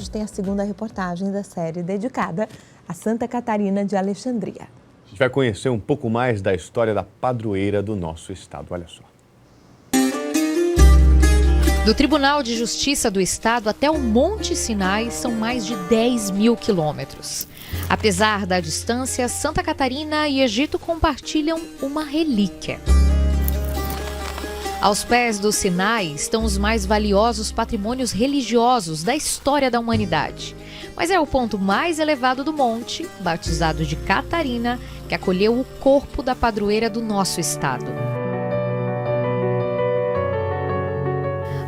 Hoje tem a segunda reportagem da série dedicada a Santa Catarina de Alexandria. A gente vai conhecer um pouco mais da história da padroeira do nosso estado. Olha só. Do Tribunal de Justiça do Estado até o Monte Sinai são mais de 10 mil quilômetros. Apesar da distância, Santa Catarina e Egito compartilham uma relíquia. Aos pés do Sinai estão os mais valiosos patrimônios religiosos da história da humanidade. Mas é o ponto mais elevado do monte, batizado de Catarina, que acolheu o corpo da padroeira do nosso estado.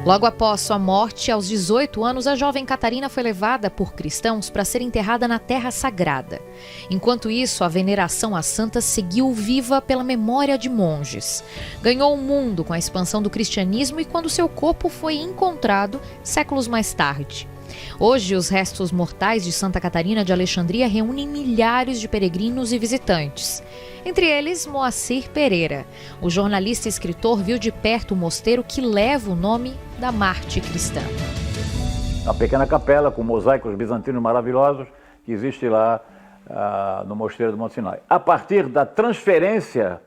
Logo após sua morte, aos 18 anos, a jovem Catarina foi levada por cristãos para ser enterrada na Terra Sagrada. Enquanto isso, a veneração à santa seguiu viva pela memória de monges. Ganhou o mundo com a expansão do cristianismo e quando seu corpo foi encontrado séculos mais tarde. Hoje, os restos mortais de Santa Catarina de Alexandria reúnem milhares de peregrinos e visitantes. Entre eles, Moacir Pereira. O jornalista e escritor viu de perto o mosteiro que leva o nome da Marte cristã. A pequena capela com mosaicos bizantinos maravilhosos que existe lá no mosteiro do Monte Sinai. A partir da transferência,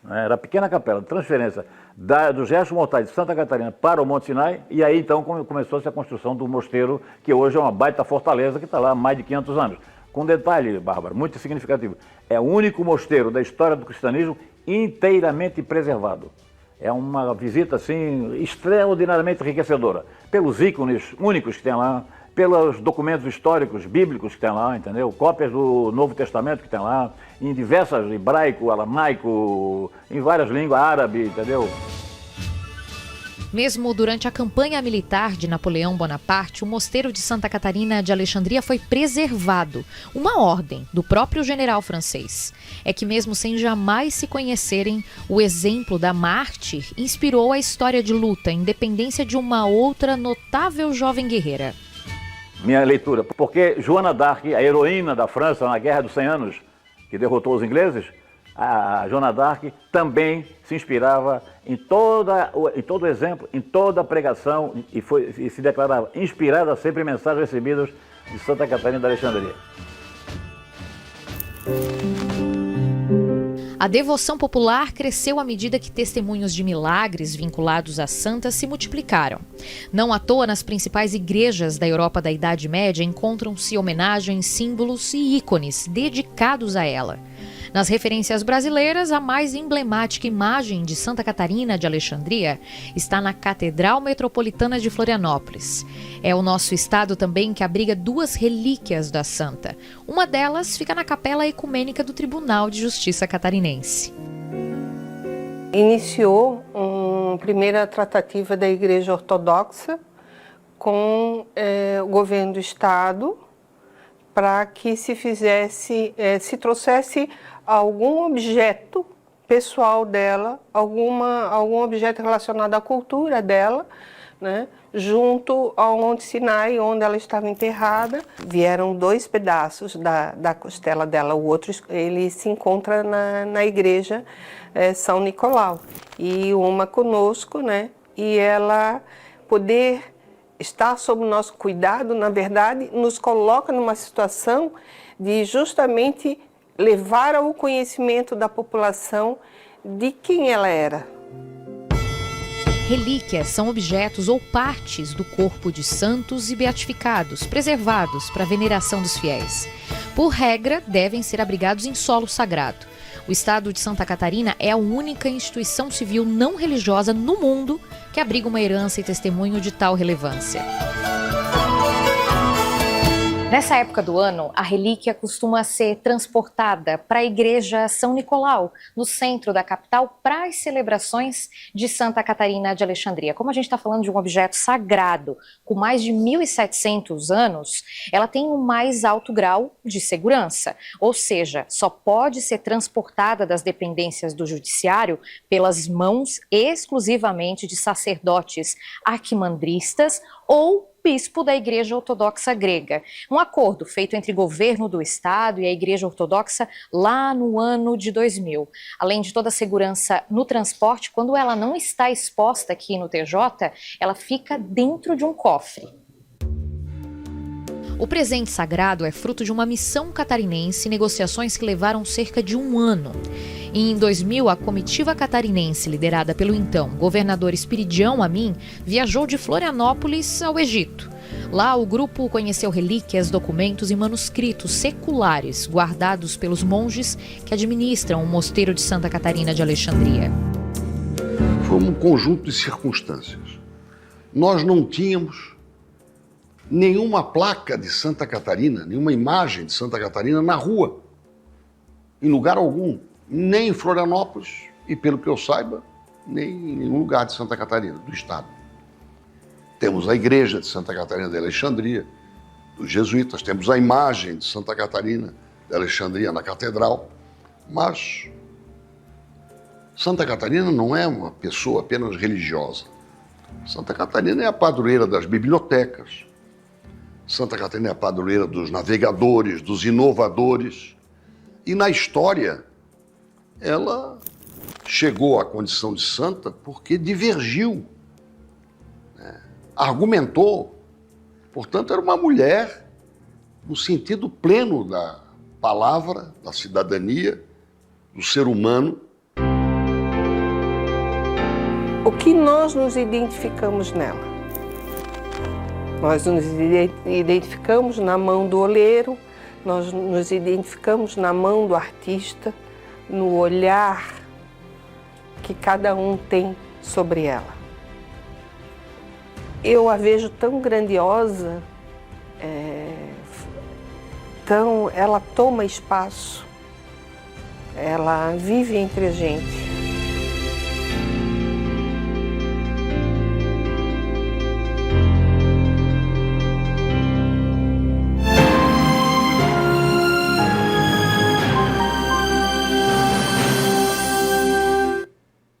era a pequena capela, transferência dos restos mortais de Santa Catarina para o Monte Sinai, e aí então começou-se a construção do mosteiro, que hoje é uma baita fortaleza que está lá há mais de 500 anos. Com um detalhe, Bárbara, muito significativo, é o único mosteiro da história do cristianismo inteiramente preservado. É uma visita assim extraordinariamente enriquecedora, pelos ícones únicos que tem lá, pelos documentos históricos bíblicos que tem lá, entendeu? Cópias do Novo Testamento que tem lá, em diversas, hebraico, aramaico, em várias línguas, árabe, entendeu? Mesmo durante a campanha militar de Napoleão Bonaparte, o mosteiro de Santa Catarina de Alexandria foi preservado, uma ordem do próprio general francês. É que mesmo sem jamais se conhecerem, o exemplo da mártir inspirou a história de luta e independência de uma outra notável jovem guerreira. Minha leitura, porque Joana d'Arc, a heroína da França na Guerra dos 100 Anos, que derrotou os ingleses, a Joana d'Arc também se inspirava em todo exemplo, em toda a pregação e se declarava inspirada sempre em mensagens recebidas de Santa Catarina de Alexandria. A devoção popular cresceu à medida que testemunhos de milagres vinculados à santa se multiplicaram. Não à toa, nas principais igrejas da Europa da Idade Média encontram-se homenagens, símbolos e ícones dedicados a ela. Nas referências brasileiras, a mais emblemática imagem de Santa Catarina de Alexandria está na Catedral Metropolitana de Florianópolis. É o nosso estado também que abriga duas relíquias da santa. Uma delas fica na Capela Ecumênica do Tribunal de Justiça Catarinense. Iniciou uma primeira tratativa da Igreja Ortodoxa com o governo do estado para que se trouxesse algum objeto pessoal dela, algum objeto relacionado à cultura dela, né, junto ao Monte Sinai, onde ela estava enterrada. Vieram 2 pedaços da costela dela, o outro ele se encontra na igreja São Nicolau. E uma conosco, né, e ela poder estar sob o nosso cuidado, na verdade, nos coloca numa situação de justamente levar ao conhecimento da população de quem ela era. Relíquias são objetos ou partes do corpo de santos e beatificados, preservados para a veneração dos fiéis. Por regra, devem ser abrigados em solo sagrado. O estado de Santa Catarina é a única instituição civil não religiosa no mundo que abriga uma herança e testemunho de tal relevância. Nessa época do ano, a relíquia costuma ser transportada para a Igreja São Nicolau, no centro da capital, para as celebrações de Santa Catarina de Alexandria. Como a gente está falando de um objeto sagrado com mais de 1.700 anos, ela tem um mais alto grau de segurança, ou seja, só pode ser transportada das dependências do judiciário pelas mãos exclusivamente de sacerdotes arquimandristas ou bispo da Igreja Ortodoxa Grega. Um acordo feito entre o governo do estado e a Igreja Ortodoxa lá no ano de 2000. Além de toda a segurança no transporte, quando ela não está exposta aqui no TJ, ela fica dentro de um cofre. O presente sagrado é fruto de uma missão catarinense e negociações que levaram cerca de um ano. Em 2000, a comitiva catarinense, liderada pelo então governador Espiridião Amin, viajou de Florianópolis ao Egito. Lá, o grupo conheceu relíquias, documentos e manuscritos seculares guardados pelos monges que administram o mosteiro de Santa Catarina de Alexandria. Foi um conjunto de circunstâncias. Nós não tínhamos nenhuma placa de Santa Catarina, nenhuma imagem de Santa Catarina na rua, em lugar algum, nem em Florianópolis e, pelo que eu saiba, nem em nenhum lugar de Santa Catarina, do estado. Temos a igreja de Santa Catarina de Alexandria, dos jesuítas, temos a imagem de Santa Catarina de Alexandria na catedral, mas Santa Catarina não é uma pessoa apenas religiosa. Santa Catarina é a padroeira das bibliotecas, Santa Catarina é a padroeira dos navegadores, dos inovadores, e na história ela chegou à condição de santa porque divergiu, né? Argumentou. Portanto, era uma mulher no sentido pleno da palavra, da cidadania, do ser humano. O que nós nos identificamos nela? Nós nos identificamos na mão do oleiro, nós nos identificamos na mão do artista, no olhar que cada um tem sobre ela. Eu a vejo tão grandiosa, ela toma espaço, ela vive entre a gente.